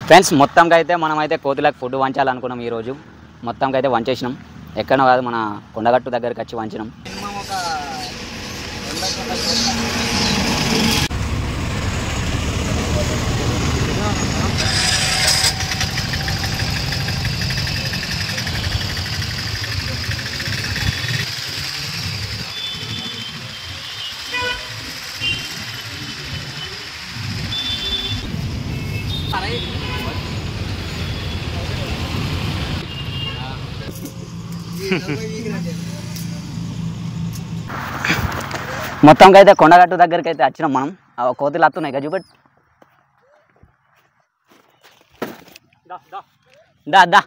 Friends మొత్తంగా అయితే మనమైతే కోతులకు ఫుడ్ వంచాలనుకున్నాం ఈరోజు. మొత్తంగా అయితే వంచేసినాం. ఎక్కడో కాదు, మన కొండగట్టు దగ్గరికి వచ్చి వంచినాం. మొత్తంగా అయితే కొండగట్టు దగ్గరికి అయితే వచ్చినాం మనం. కోతులు వస్తున్నాయి కదా, చూపెట్టు. దా దా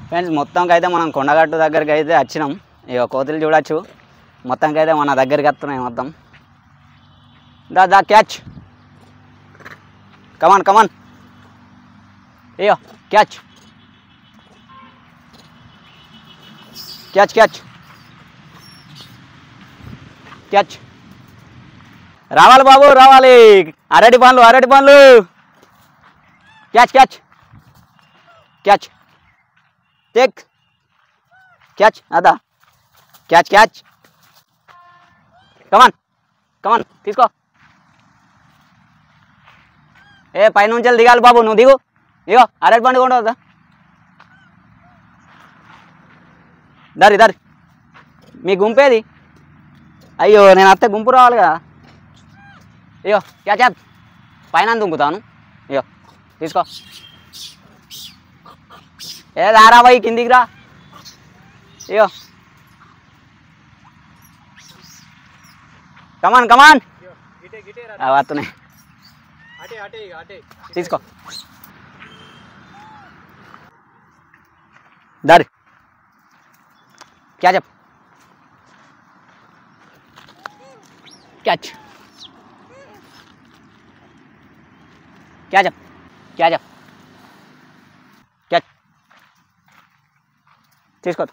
ఫ్రెండ్స్ మొత్తంగా అయితే మనం కొండగట్టు దగ్గరికి అయితే వచ్చినాం. ఇక కోతులు చూడొచ్చు. మొత్తంగా అయితే మన దగ్గరికి వస్తున్నాయి మొత్తం. దా దా క్యాచ్, కమాన్ కమాన్, అయ్యో క్యాచ్ క్యాచ్ క్యాచ్ క్యాచ్. రావాలి బాబు రావాలి, అరటి పండ్లు అరటి పండ్లు. Catch catch catch, take catch. అదా క్యాచ్ క్యాచ్, కమాన్ కమాన్ తీసుకో. ఏ పైనుంచి దిగాలి బాబు, నువ్వు దిగు. ఇగో అరటి పండు కూడా వద్దా, దరి దరి. మీ గుంపేది? అయ్యో నేను అత్తే గుంపు రావాలి కదా. ఇగో క్యాచ్ యాప్, పైన దుంకుతాను. ఇగో తీసుకో. ఏ రారా బాయ్, కిందికి రా. ఇగో కమాన్ కమాన్, వస్తున్నాయి. తీసుకో దరి. Catch up, catch catch up catch up catch. తీసుకో.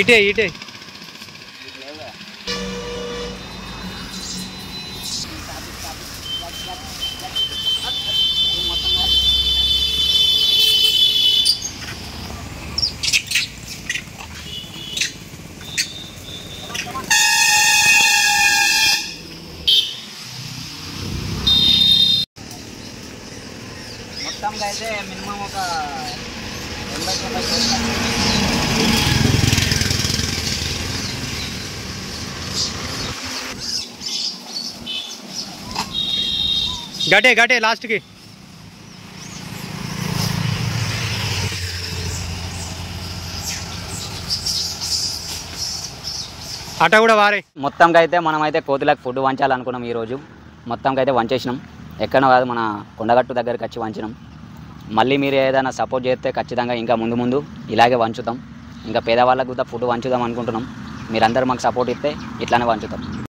ఇటే ఇటే మొత్తంగా అయితే మినిమం ఒక 80 గటే గటే లాస్ట్కి. అట కూడా వారే. మొత్తంగా అయితే మనమైతే కోతులకు ఫుడ్ వంచాలనుకున్నాం ఈరోజు. మొత్తంగా అయితే వంచేసినాం. ఎక్కడో కాదు, మన కొండగట్టు దగ్గరికి వచ్చి వంచినాం. మళ్ళీ మీరు ఏదైనా సపోర్ట్ చేస్తే ఖచ్చితంగా ఇంకా ముందు ముందు ఇలాగే వంచుతాం. ఇంకా పేదవాళ్ళకు కూడా ఫుడ్ వంచుదాం అనుకుంటున్నాం. మీరందరూ మాకు సపోర్ట్ ఇస్తే ఇట్లానే వంచుతాం.